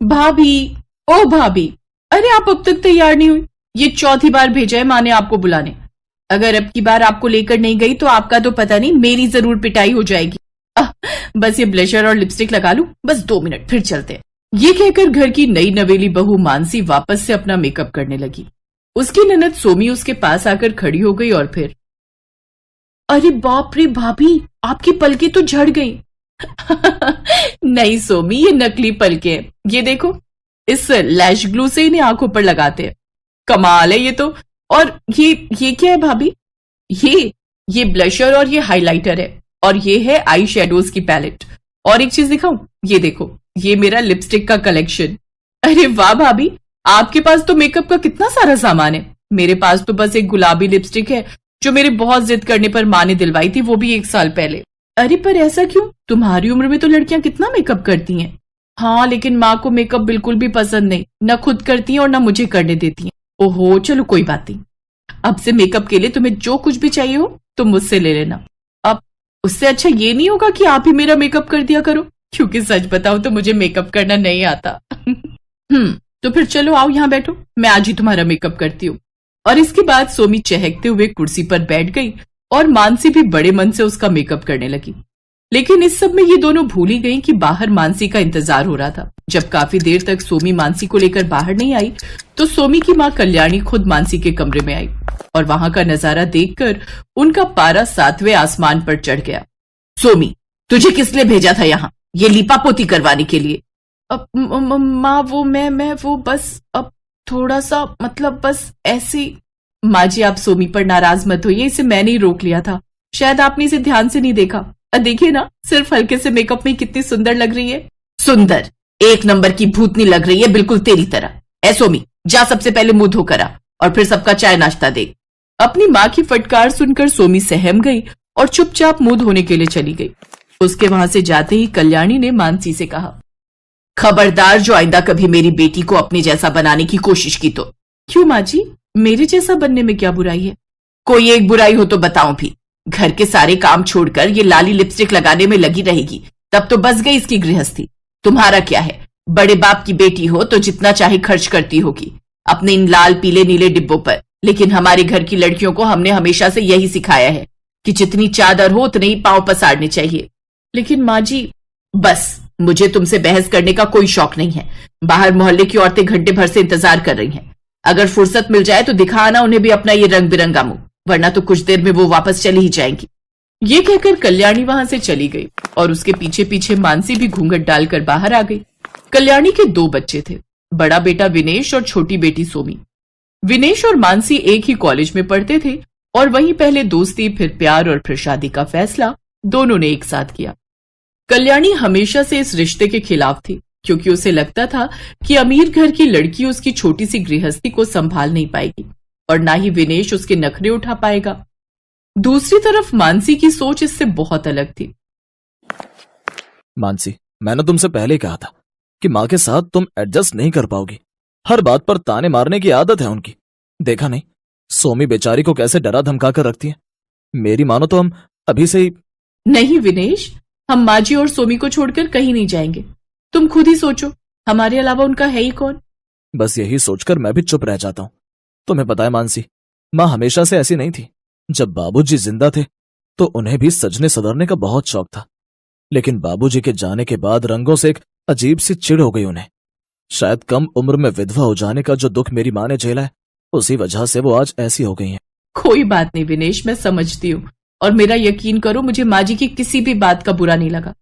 भाभी, ओ भाभी, अरे आप अब तक तैयार नहीं हुई। ये चौथी बार भेजा है माँ ने आपको बुलाने। अगर अब की बार आपको लेकर नहीं गई तो आपका तो पता नहीं, मेरी जरूर पिटाई हो जाएगी। बस ये ब्लशर और लिपस्टिक लगा लूं, बस 2 मिनट फिर चलते हैं। ये कहकर घर की नई नवेली बहू मानसी वापस से अपना मेकअप करने लगी। उसकी ननद सोमी उसके पास आकर खड़ी हो गई और फिर, अरे बाप रे भाभी, आपकी पलकें तो झड़ गई। नहीं सोमी, ये नकली पलके हैं। ये देखो, इस लैश ग्लू से इन्हें आंखों पर लगाते हैं। कमाल है ये तो। और ये क्या है भाभी? ये ब्लशर और ये हाइलाइटर है, और ये है आई शेडोज की पैलेट। और एक चीज दिखाऊं, ये देखो, ये मेरा लिपस्टिक का कलेक्शन। अरे वाह भाभी, आपके पास तो मेकअप का कितना सारा सामान है। मेरे पास तो बस एक गुलाबी लिपस्टिक है जो मेरे बहुत जिद करने पर माँ ने दिलवाई थी, वो भी 1 साल पहले। अरे पर ऐसा क्यों? तुम्हारी उम्र में तो लड़कियां कितना मेकअप करती हैं। हाँ, लेकिन माँ को मेकअप बिल्कुल भी पसंद नहीं, न खुद करती हैं और न मुझे करने देती हैं। ओहो, चलो कोई बात नहीं। अब से मेकअप के लिए तुम्हें जो कुछ भी चाहिए हो तुम मुझसे ले लेना। अब उससे अच्छा ये नहीं होगा कि आप ही मेरा मेकअप कर दिया करो, क्योंकि सच बताऊं तो मुझे मेकअप करना नहीं आता। तो फिर चलो आओ यहाँ बैठो, मैं आज ही तुम्हारा मेकअप करती हूँ। और इसके बाद सोमी चहकते हुए कुर्सी पर बैठ गई और मानसी भी बड़े मन से उसका मेकअप करने लगी। लेकिन इस सब में ये दोनों भूल ही गई कि बाहर मानसी का इंतजार हो रहा था। जब काफी देर तक सोमी मानसी को लेकर बाहर नहीं आई तो सोमी की माँ कल्याणी खुद मानसी के कमरे में आई और वहां का नजारा देखकर उनका पारा 7वें आसमान पर चढ़ गया। सोमी, तुझे किसने भेजा था यहाँ ये लीपापोती करवाने के लिए? अब माँ वो मैं वो बस अब थोड़ा सा, मतलब बस ऐसी। माँ जी, आप सोमी पर नाराज मत होइए, इसे मैंने ही रोक लिया था। शायद आपने इसे ध्यान से नहीं देखा। देखिए ना, सिर्फ हल्के से मेकअप में कितनी सुंदर लग रही है। सुंदर? 1 नंबर की भूतनी लग रही है, बिल्कुल तेरी तरह। ऐ सोमी, जा सबसे पहले मुंह धोकर आ और फिर सबका चाय नाश्ता दे। अपनी माँ की फटकार सुनकर सोमी सहम गई और चुपचाप मुंह धोने के लिए चली गई। उसके वहां से जाते ही कल्याणी ने मानसी से कहा, खबरदार जो आइंदा कभी मेरी बेटी को अपने जैसा बनाने की कोशिश की तो। क्यों माँ जी, मेरे जैसा बनने में क्या बुराई है? कोई एक बुराई हो तो बताऊं भी। घर के सारे काम छोड़कर ये लाली लिपस्टिक लगाने में लगी रहेगी, तब तो बस गई इसकी गृहस्थी। तुम्हारा क्या है, बड़े बाप की बेटी हो तो जितना चाहे खर्च करती होगी अपने इन लाल पीले नीले डिब्बों पर। लेकिन हमारे घर की लड़कियों को हमने हमेशा से यही सिखाया है कि जितनी चादर हो उतने ही पांव पसारने चाहिए। लेकिन माँ जी, बस मुझे तुमसे बहस करने का कोई शौक नहीं है। बाहर मोहल्ले की औरतें घंटे भर से इंतजार कर रही हैं। अगर फुर्सत मिल जाए तो दिखा आना उन्हें भी अपना ये रंग बिरंगा मुंह, वरना तो कुछ देर में वो वापस चली ही जाएंगी। ये कहकर कल्याणी वहां से चली गई और उसके पीछे पीछे मानसी भी घूंघट डालकर बाहर आ गई। कल्याणी के 2 बच्चे थे, बड़ा बेटा विनेश और छोटी बेटी सोमी। विनेश और मानसी एक ही कॉलेज में पढ़ते थे और वहीं पहले दोस्ती, फिर प्यार और फिर शादी का फैसला दोनों ने एक साथ किया। कल्याणी हमेशा से इस रिश्ते के खिलाफ थी, क्योंकि उसे लगता था कि अमीर घर की लड़की उसकी छोटी सी गृहस्थी को संभाल नहीं पाएगी और ना ही विनेश उसके नखरे उठा पाएगा। दूसरी तरफ मानसी की सोच इससे बहुत अलग थी। मानसी, मैंने तुमसे पहले कहा था कि माँ के साथ तुम एडजस्ट नहीं कर पाओगी। हर बात पर ताने मारने की आदत है उनकी। देखा नहीं सोमी बेचारी को कैसे डरा धमका कर रखती है। मेरी मानो तो हम अभी से ही। नहीं विनेश, हम माँ जी और सोमी को छोड़कर कहीं नहीं जाएंगे। तुम खुद ही सोचो, हमारे अलावा उनका है ही कौन? बस यही सोचकर मैं भी चुप रह जाता हूँ। तुम्हें पता है मानसी, माँ हमेशा से ऐसी नहीं थी। जब बाबूजी जिंदा थे तो उन्हें भी सजने सवरने का बहुत शौक था, लेकिन बाबूजी के जाने के बाद रंगों से एक अजीब सी चिढ़ हो गई उन्हें। शायद कम उम्र में विधवा हो जाने का जो दुख मेरी माँ ने झेला है, उसी वजह से वो आज ऐसी हो गई हैं। कोई बात नहीं विनेश, मैं समझती हूँ और मेरा यकीन करो, मुझे माँ जी की किसी भी बात का बुरा नहीं लगा।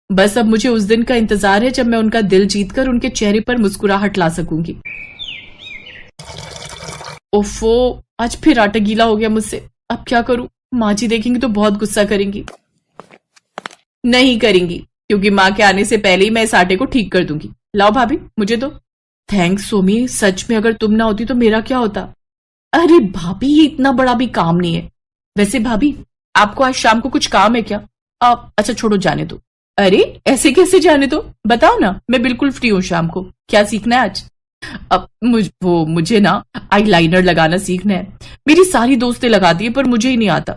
बस अब मुझे उस दिन का इंतजार है जब मैं उनका दिल जीतकर उनके चेहरे पर मुस्कुराहट ला सकूंगी। ओफो, आज फिर आटा गीला हो गया मुझसे। अब क्या करूं? माँ जी देखेंगी तो बहुत गुस्सा करेंगी। नहीं करेंगी, क्योंकि माँ के आने से पहले ही मैं इस आटे को ठीक कर दूंगी। लाओ भाभी, मुझे दो। थैंक्स सोमी, सच में अगर तुम ना होती तो मेरा क्या होता? अरे भाभी, ये इतना बड़ा भी काम नहीं है। वैसे भाभी, आपको आज शाम को कुछ काम है क्या? आप अच्छा छोड़ो, जाने दो। अरे ऐसे कैसे जाने दो, बताओ ना, मैं बिल्कुल फ्री हूँ शाम को। क्या सीखना है आज? अब मुझे ना आईलाइनर लगाना सीखना है। मेरी सारी दोस्तें लगाती है पर मुझे ही नहीं आता।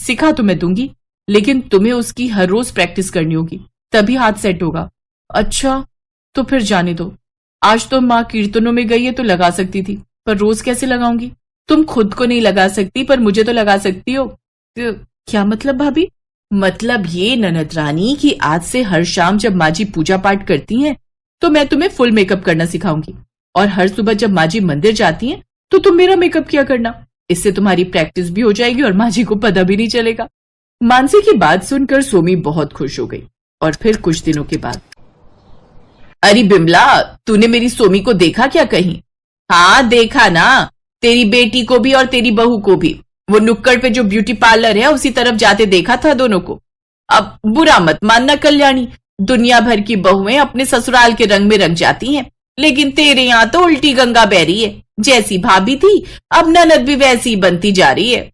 सिखा तो मैं दूंगी, लेकिन तुम्हें उसकी हर रोज प्रैक्टिस करनी होगी, तभी हाथ सेट होगा। अच्छा, तो फिर जाने दो। आज तो माँ कीर्तनों में गई है तो लगा सकती थी, पर रोज कैसे लगाऊंगी? तुम खुद को नहीं लगा सकती पर मुझे तो लगा सकती हो। क्या मतलब भाभी? मतलब ये ननद रानी कि आज से हर शाम जब माँ जी पूजा पाठ करती हैं तो मैं तुम्हें फुल मेकअप करना सिखाऊंगी, और हर सुबह जब माँ जी मंदिर जाती हैं तो तुम मेरा मेकअप किया करना। इससे तुम्हारी प्रैक्टिस भी हो जाएगी और माँ जी को पता भी नहीं चलेगा। मानसी की बात सुनकर सोमी बहुत खुश हो गई। और फिर कुछ दिनों के बाद, अरे बिमला, तूने मेरी सोमी को देखा क्या कहीं? हाँ देखा ना, तेरी बेटी को भी और तेरी बहू को भी। वो नुक्कड़ पे जो ब्यूटी पार्लर है उसी तरफ जाते देखा था दोनों को। अब बुरा मत मानना कल्याणी, दुनिया भर की बहुएं अपने ससुराल के रंग में रंग जाती हैं, लेकिन तेरे यहाँ तो उल्टी गंगा बह रही है। जैसी भाभी थी अब ननद भी वैसी ही बनती जा रही है।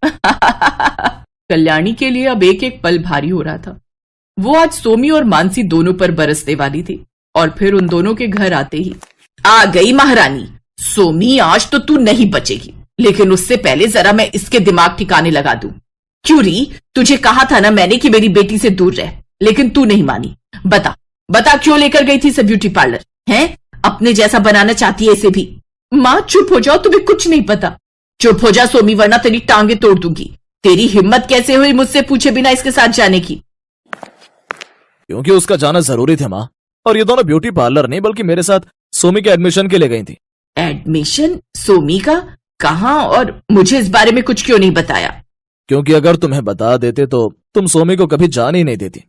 कल्याणी के लिए अब एक एक पल भारी हो रहा था। वो आज सोमी और मानसी दोनों पर बरसने वाली थी। और फिर उन दोनों के घर आते ही, आ गई महारानी। सोमी, आज तो तू नहीं बचेगी, लेकिन उससे पहले जरा मैं इसके दिमाग ठिकाने लगा दूं। क्यों री, तुझे कहा था ना मैंने कि मेरी बेटी से दूर रह, लेकिन तू नहीं मानी। बता बता क्यों लेकर गई थी इसे ब्यूटी पार्लर? हैं, अपने जैसा बनाना चाहती है इसे भी। माँ चुप हो जाओ, तुम्हें कुछ नहीं पता। चुप हो जा सोमी, वरना तेरी टांगे तोड़ दूंगी। तेरी हिम्मत कैसे हुई मुझसे पूछे बिना इसके साथ जाने की? क्योंकि उसका जाना जरूरी था माँ, और ये दोनों ब्यूटी पार्लर नहीं बल्कि मेरे साथ सोमी के एडमिशन के लिए गई थी। एडमिशन? सोमी का? कहाँ? और मुझे इस बारे में कुछ क्यों नहीं बताया? क्योंकि अगर तुम्हें बता देते तो तुम सोमी को कभी जान ही नहीं देती।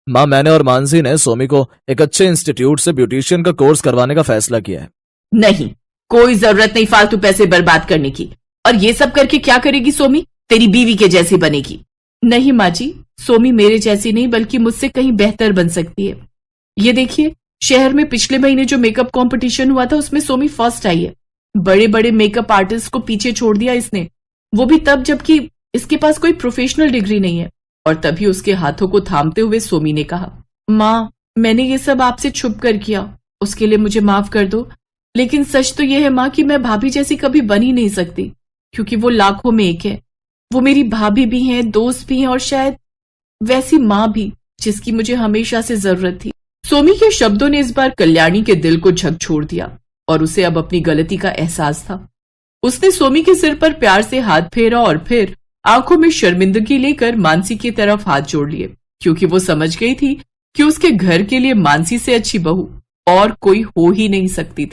माँ, मैंने और मानसी ने सोमी को एक अच्छे इंस्टीट्यूट से ब्यूटिशियन का कोर्स करवाने का फैसला किया है। नहीं, कोई जरूरत नहीं फालतू पैसे बर्बाद करने की। और ये सब करके क्या करेगी सोमी? तेरी बीवी के जैसी बनेगी। नहीं माँ जी, सोमी मेरे जैसी नहीं बल्कि मुझसे कहीं बेहतर बन सकती है। ये देखिए, शहर में पिछले महीने जो मेकअप कंपटीशन हुआ था उसमें सोमी फर्स्ट आई है। बड़े बड़े मेकअप आर्टिस्ट को पीछे छोड़ दिया इसने, वो भी तब जबकि इसके पास कोई प्रोफेशनल डिग्री नहीं है। और तभी उसके हाथों को थामते हुए सोमी ने कहा, माँ, मैंने ये सब आपसे छुप कर किया, उसके लिए मुझे माफ कर दो। लेकिन सच तो यह है माँ कि मैं भाभी जैसी कभी बन ही नहीं सकती, क्योंकि वो लाखों में एक है। वो मेरी भाभी भी हैं, दोस्त भी हैं, और शायद वैसी माँ भी जिसकी मुझे हमेशा से जरूरत थी। सोमी के शब्दों ने इस बार कल्याणी के दिल को झकझोर दिया और उसे अब अपनी गलती का एहसास था। उसने सोमी के सिर पर प्यार से हाथ फेरा और फिर आंखों में शर्मिंदगी लेकर मानसी की तरफ हाथ जोड़ लिए, क्योंकि वो समझ गई थी कि उसके घर के लिए मानसी से अच्छी बहू और कोई हो ही नहीं सकती थी।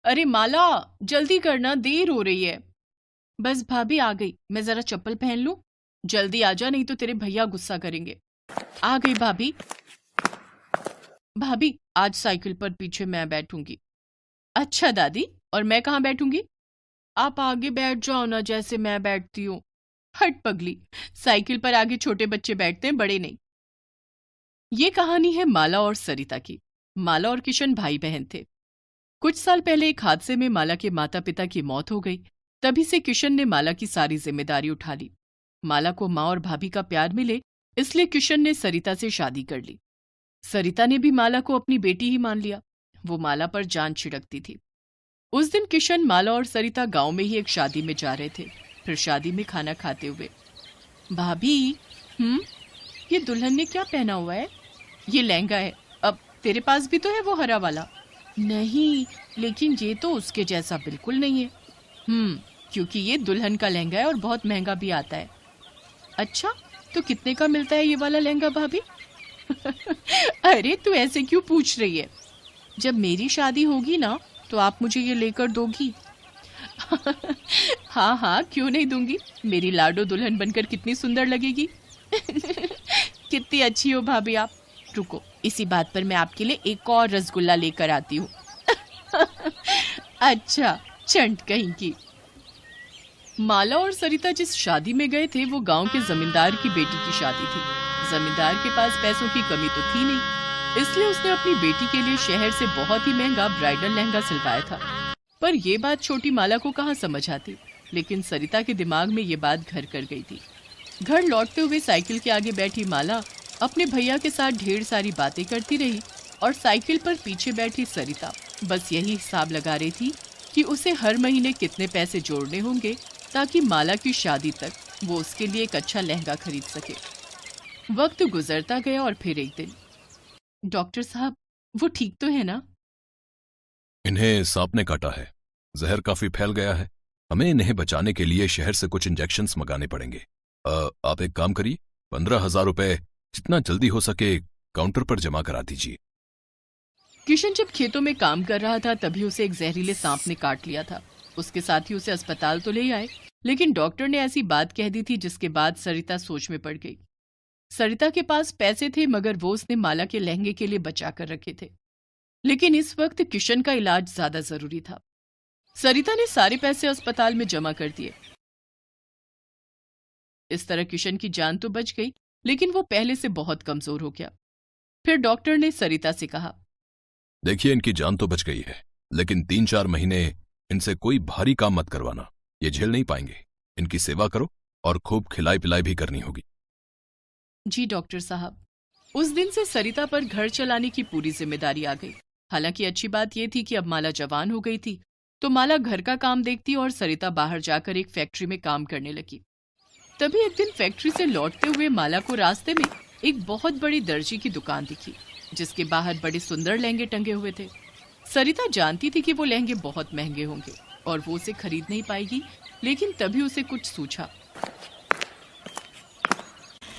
अरे माला, जल्दी करना, देर हो रही है। बस भाभी आ गई, मैं जरा चप्पल पहन लूं। जल्दी आ जा, नहीं तो तेरे भैया गुस्सा करेंगे। आ गई भाभी। भाभी, आज साइकिल पर पीछे मैं बैठूंगी। अच्छा दादी, और मैं कहाँ बैठूंगी? आप आगे बैठ जाओ ना, जैसे मैं बैठती हूँ। हट पगली, साइकिल पर आगे छोटे बच्चे बैठते हैं, बड़े नहीं। ये कहानी है माला और सरिता की। माला और किशन भाई बहन थे। कुछ साल पहले एक हादसे में माला के माता पिता की मौत हो गई। तभी से किशन ने माला की सारी जिम्मेदारी उठा ली। माला को माँ और भाभी का प्यार मिले, इसलिए किशन ने सरिता से शादी कर ली। सरिता ने भी माला को अपनी बेटी ही मान लिया। वो माला पर जान छिड़कती थी। उस दिन किशन, माला और सरिता गांव में ही एक शादी में जा रहे थे। फिर शादी में खाना खाते हुए, भाभी, ये दुल्हन ने क्या पहना हुआ है? ये लहंगा है। अब तेरे पास भी तो है वो हरा वाला। नहीं, लेकिन ये तो उसके जैसा बिल्कुल नहीं है। क्योंकि ये दुल्हन का लहंगा है और बहुत महंगा भी आता है। अच्छा, तो कितने का मिलता है ये वाला लहंगा भाभी? अरे तू ऐसे क्यों पूछ रही है? जब मेरी शादी होगी ना तो आप मुझे ये लेकर दोगी? हाँ हाँ, क्यों नहीं दूंगी। मेरी लाडो दुल्हन बनकर कितनी सुंदर लगेगी। कितनी अच्छी हो भाभी आप। रुको, इसी बात पर मैं आपके लिए एक और रसगुल्ला लेकर आती हूँ। अच्छा, चंट कहीं की। माला और सरिता जिस शादी में गए थे वो गांव के जमींदार की बेटी की शादी थी। जमींदार के पास पैसों की कमी तो थी नहीं, इसलिए उसने अपनी बेटी के लिए शहर से बहुत ही महंगा ब्राइडल लहंगा सिलवाया था। पर यह बात छोटी माला को कहाँ समझ आती, लेकिन सरिता के दिमाग में ये बात घर कर गई थी। घर लौटते हुए साइकिल के आगे बैठी माला अपने भैया के साथ ढेर सारी बातें करती रही और साइकिल पर पीछे बैठी सरिता बस यही हिसाब लगा रही थी कि उसे हर महीने कितने पैसे जोड़ने होंगे ताकि माला की शादी तक वो उसके लिए एक अच्छा लहंगा खरीद सके। वक्त गुजरता गया और फिर एक दिन, डॉक्टर साहब वो ठीक तो है ना? इन्हें सांप ने काटा है, जहर काफी फैल गया है। हमें इन्हें बचाने के लिए शहर से कुछ इंजेक्शन्स मंगाने पड़ेंगे। आप एक काम करिए, 15,000 रुपए जितना जल्दी हो सके काउंटर पर जमा करा दीजिए। किशन जब खेतों में काम कर रहा था तभी उसे एक जहरीले सांप ने काट लिया था। उसके साथी उसे अस्पताल तो ले आए, लेकिन डॉक्टर ने ऐसी बात कह दी थी जिसके बाद सरिता सोच में पड़ गई। सरिता के पास पैसे थे मगर वो उसने माला के लहंगे के लिए बचा कर रखे थे, लेकिन इस वक्त किशन का इलाज ज्यादा जरूरी था। सरिता ने सारे पैसे अस्पताल में जमा कर दिए। इस तरह किशन की जान तो बच गई, लेकिन वो पहले से बहुत कमजोर हो गया। फिर डॉक्टर ने सरिता से कहा, देखिए इनकी जान तो बच गई है, लेकिन 3-4 महीने इनसे कोई भारी काम मत करवाना, ये झेल नहीं पाएंगे। इनकी सेवा करो और खूब खिलाई पिलाई भी करनी होगी। जी डॉक्टर साहब। उस दिन से सरिता पर घर चलाने की पूरी जिम्मेदारी आ गई। हालांकि अच्छी बात यह थी कि अब माला जवान हो गई थी, तो माला घर का काम देखती और सरिता बाहर जाकर एक फैक्ट्री में काम करने लगी। तभी एक दिन फैक्ट्री से लौटते हुए माला को रास्ते में एक बहुत बड़ी दर्जी की दुकान दिखी, जिसके बाहर बड़े सुंदर लहंगे टंगे हुए थे। सरिता जानती थी कि वो लहंगे बहुत महंगे होंगे और वो उसे खरीद नहीं पाएगी, लेकिन तभी उसे कुछ सूझा।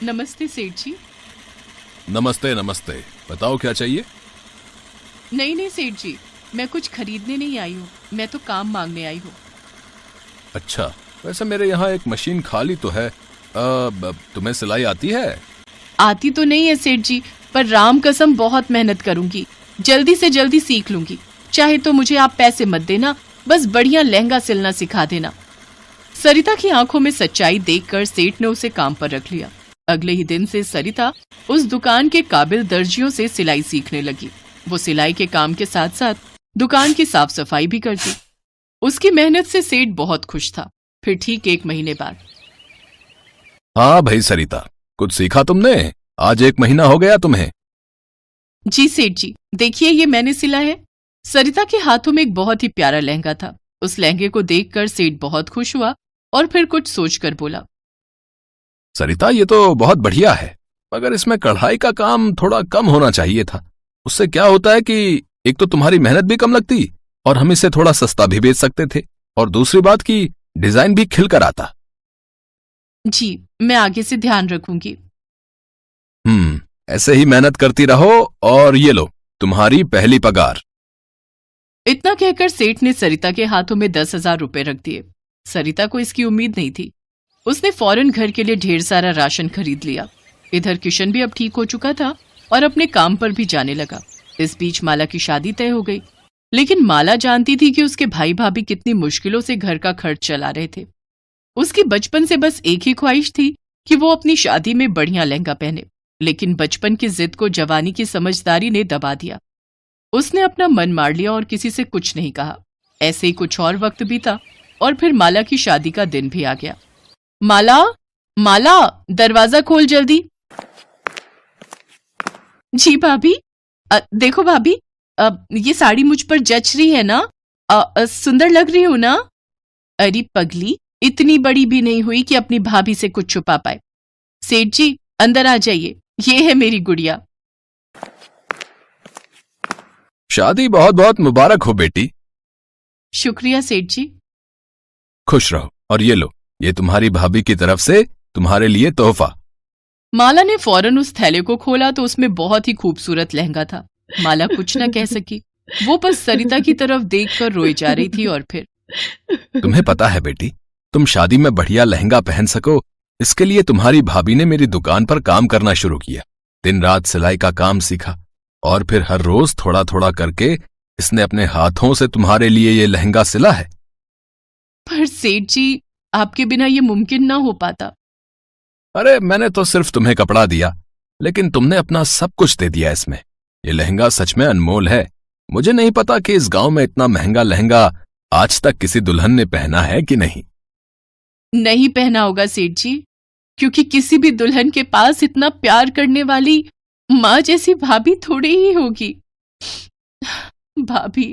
नमस्ते सेठ जी। नमस्ते नमस्ते, बताओ क्या चाहिए? नहीं सेठ जी, मैं कुछ खरीदने नहीं आई हूँ, मैं तो काम मांगने आई हूँ। अच्छा, वैसे मेरे यहाँ एक मशीन खाली तो है। तुम्हें सिलाई आती है? आती तो नहीं है सेठ जी, पर राम कसम बहुत मेहनत करूंगी, जल्दी से जल्दी सीख लूंगी। चाहे तो मुझे आप पैसे मत देना, बस बढ़िया लहंगा सिलना सिखा देना। सरिता की आंखों में सच्चाई देखकर सेठ ने उसे काम पर रख लिया। अगले ही दिन से सरिता उस दुकान के काबिल दर्जियों से सिलाई सीखने लगी। वो सिलाई के काम के साथ साथ दुकान की साफ सफाई भी करती। उसकी मेहनत से सेठ बहुत खुश था। फिर ठीक 1 महीने बाद, हाँ भाई सरिता, कुछ सीखा तुमने? आज 1 महीना हो गया तुम्हें। जी सेठ जी, देखिए ये मैंने सिला है। सरिता के हाथों में एक बहुत ही प्यारा लहंगा था। उस लहंगे को देखकर सेठ बहुत खुश हुआ और फिर कुछ सोचकर बोला, सरिता ये तो बहुत बढ़िया है, मगर इसमें कढ़ाई का काम थोड़ा कम होना चाहिए था। उससे क्या होता है कि एक तो तुम्हारी मेहनत भी कम लगती और हम इसे थोड़ा सस्ता भी बेच सकते थे, और दूसरी बात की डिजाइन भी खिलकर आता। जी मैं आगे से ध्यान रखूंगी। ऐसे ही मेहनत करती रहो और ये लो तुम्हारी पहली पगार। इतना कहकर सेठ ने सरिता के हाथों में 10,000 रुपए रख दिए। सरिता को इसकी उम्मीद नहीं थी। उसने फौरन घर के लिए ढेर सारा राशन खरीद लिया। इधर किशन भी अब ठीक हो चुका था और अपने काम पर भी जाने लगा। इस बीच माला की शादी तय हो गई, लेकिन माला जानती थी कि उसके भाई भाभी कितनी मुश्किलों से घर का खर्च चला रहे थे। उसकी बचपन से बस एक ही ख्वाहिश थी कि वो अपनी शादी में बढ़िया लहंगा पहने, लेकिन बचपन की जिद को जवानी की समझदारी ने दबा दिया। उसने अपना मन मार लिया और किसी से कुछ नहीं कहा। ऐसे ही कुछ और वक्त बीता और फिर माला की शादी का दिन भी आ गया। माला, माला, दरवाजा खोल जल्दी। जी भाभी। देखो भाभी, ये साड़ी मुझ पर जच रही है ना? सुंदर लग रही हूं ना? अरे पगली, इतनी बड़ी भी नहीं हुई कि अपनी भाभी से कुछ छुपा पाए। सेठ जी अंदर आ जाइए, ये है मेरी गुड़िया। शादी बहुत बहुत मुबारक हो बेटी। शुक्रिया सेठ जी। खुश रहो, और ये लो, ये तुम्हारी भाभी की तरफ से तुम्हारे लिए तोहफा। माला ने फौरन उस थैले को खोला तो उसमें बहुत ही खूबसूरत लहंगा था। माला कुछ न कह सकी, वो बस सरिता की तरफ देखकर रोई जा रही थी। और फिर, तुम्हें पता है बेटी, तुम शादी में बढ़िया लहंगा पहन सको, इसके लिए तुम्हारी भाभी ने मेरी दुकान पर काम करना शुरू किया। दिन रात सिलाई का काम सीखा और फिर हर रोज थोड़ा थोड़ा करके इसने अपने हाथों से तुम्हारे लिए ये लहंगा सिला है। पर सेठ जी, आपके बिना ये मुमकिन ना हो पाता। अरे मैंने तो सिर्फ तुम्हें कपड़ा दिया, लेकिन तुमने अपना सब कुछ दे दिया इसमें। ये लहंगा सच में अनमोल है। मुझे नहीं पता कि इस गांव में इतना महंगा लहंगा आज तक किसी दुल्हन ने पहना है कि नहीं। नहीं पहना होगा सेठ जी, क्योंकि किसी भी दुल्हन के पास इतना प्यार करने वाली माँ जैसी भाभी थोड़ी ही होगी। भाभी।